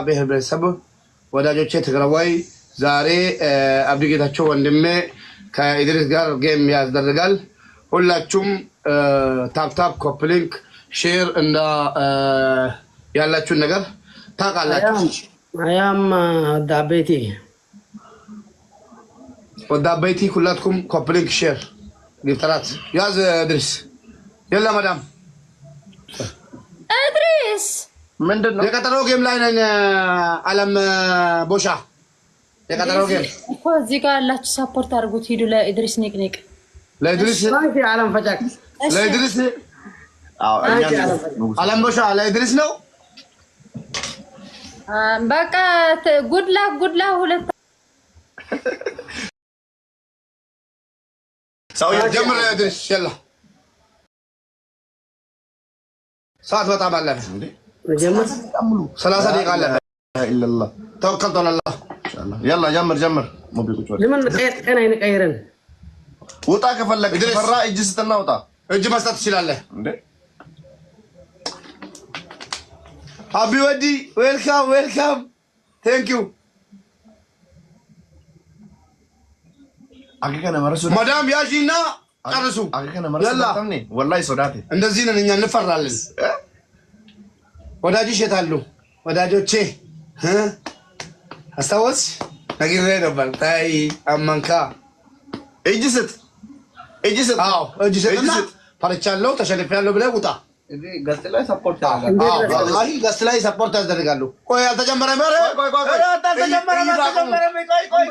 ብሔር ብሔረሰብ ወዳጆቼ ትግራዋይ ዛሬ አብዲጌታቸው ወንድሜ ከኢድሪስ ጋር ጌም ያስደርጋል። ሁላችሁም ታፕታፕ ኮፕሊንክ ሼር እንዳ ያላችሁን ነገር ታውቃላችሁ። አያም ወዳቤቲ ሁላችሁም ኮፕሊንክ ሼር ግፍተራት ያዝ ኢድሪስ يلا مدام ادريس ምንድነው የቀጠሮ ጌም ላይ ነን አለም ቦሻ የቀጠሮ ጌም እኮ እዚህ ጋር ያላችሁ ሰፖርት አድርጉት ሂዱ ለኢድሪስ ኒቅኒቅ ለኢድሪስ አለም ፈጫክ ለኢድሪስ አዎ አለም ቦሻ ለኢድሪስ ነው በቃ ጉድላ ሁለት ሰውዬው ጀምር ኢድሪስ يلا ساعة بطعم الله جمر 30 دقيقة الله لا اله الا الله توكلت على الله ان شاء الله يلا جمر مو بيكوش لمن انا نقيرن وطا كفلك فرا اجي ستنا وطا اجي مسطت ትችላለህ እንዴ ሀቢ ወዲ ዌልካም ቴንክ ዩ አገከነ መረሱ ማዳም ያጂና ጨርሱ አገከነ መረሱ ተምኒ ወላሂ ሶዳቴ እንደዚህ ነን እኛ እንፈራለን ወዳጅሽ የታሉ ወዳጆቼ አስታወስ ነግሬ ነበር ታይ አማንካ እጅ ስጥ አዎ እጅ ስጥና ፈርቻለሁ ተሸንፌያለሁ ብለህ ውጣ ገስት ላይ ሰፖርት ያደርጋሉ አይ ገስት ላይ ሰፖርት ያደርጋሉ ቆይ አልተጀመረም ቆይ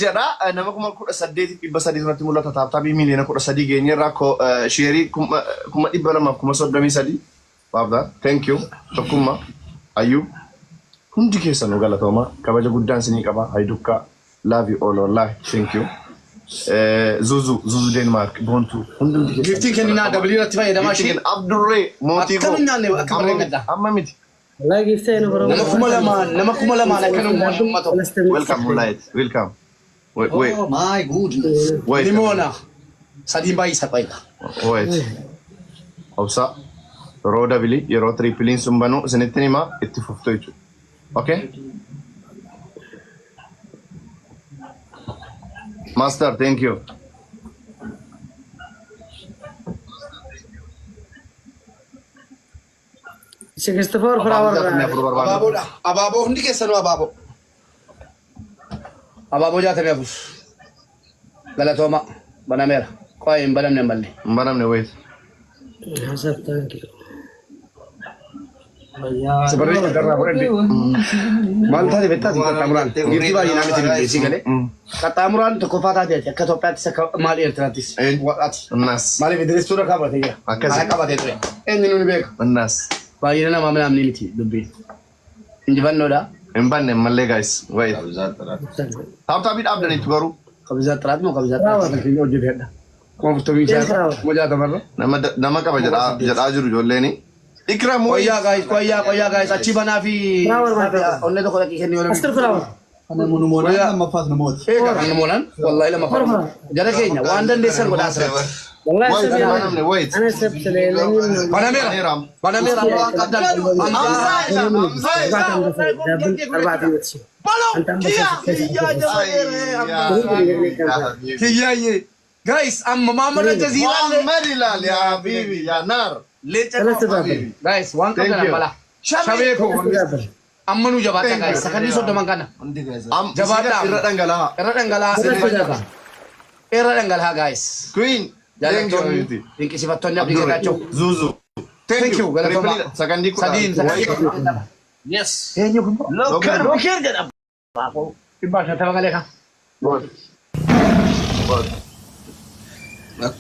jedha nama kuma kudha saddeeti dhibba sadii sanatti mul'ata taaptaabii miliyoona kudha sadii geenye irraa sheerii kuma dhibba lamaaf kuma soddomii sadii baabdaa thank you tokkummaa ayyuu hundi keessan nu galatooma kabaja guddaan sinii qaba haydukkaa love you all wallahi thank you zuzu Denmark bontu hundi keessan Giftiin kenninaa dabalii irratti fayyadamaa ishee. Abdurree mootii koo Akkamiin nyaanne akka bareedaa. amma miti Wallahi giftee nu baro. Nama kuma lamaan akka nu mootummaa welcome Mulait welcome wait Oh my goodness. wait Limoona. Sadiin baay'isa qoyta. wait obsa yeroo dabili yeroo triipiliin sun banu isinitti himaa itti fuftu jechuudha okay master thank you 64 flower. Abaaboodha. Abaaboo hundi keessanuu abaaboo. Abaaboo jaatamee hafus. Galatooma banameera. Qo'ee hin banamne hin balle. Manamne wait Hasab thank you. Sebenarnya karena berarti Malta di betas kata Amran. Gifti bayi nami tidur di sini kali. Kata Amran toko fata dia ke topet seka mali gratis. Wat. الناس Mali vidres sudah kabar tiga. Akasi. Kabar tiga. Ini nuni bek. الناس Bayi nama mana amni miti dubbi. Injiban noda. امبان مالي guys wait تاب تابيد ابدا نتغرو Kabizat terat mau kabizat. Ini ujung dia. Mau ketemu saya. Mau jatuh mana? nama ka bajada jada ajuru jolleni ikram Oh iya guys. Achi bana fi. Flower mati. Onne to kau lagi kini orang. Astro flower. Ana monumonan nama fas namot. Kan molan. Wallahi lama faham. Jadi kayaknya. Wandan desa gua dasar. Wallahi wait sabi. manamne wait Ana sab selelin. Panamera. Ram Panamera. Kiyaye. Guys, amma mama na jazira le. محمد هلال يا حبيبي يا نار Guys, wan ka Thank na you. bala. Shabe ko. Amma nu jabata guys. Sakandi so daman kana. ام Jabata. irra dangala Era dangala guys. queen thank you Thank you sifatnya abdi kacho. zuzu Thank you, galatoma. sakandi ku Sadin. Yes. Kenyo ko. Loker. Loker gada. Papo. Iba sa tawa kale ka.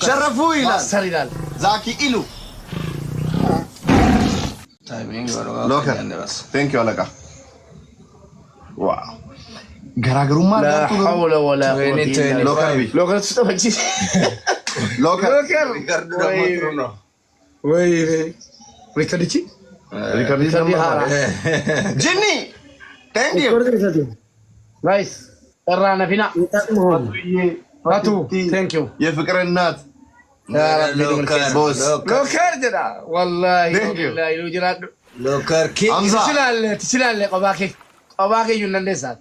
شرفوا هلال Saridal. زاكي إلو لوكر ثانك يو لك واو غراغرو ما لا حول ولا قوة إلا لوكر بالله. بي لوكر تستوجي. لوكر Woi. Riccardo Ci? ريكاردي Hara. جني ثانك يو Kordi satu. Guys, Errana Fina. Minta mohon. Ratu, thank you. يا فكر النات يا رب بوس لوكر جدا والله Thank you. لا يلو جراد. Lokar king. حمزة تشلال قباكي يونان ديسات.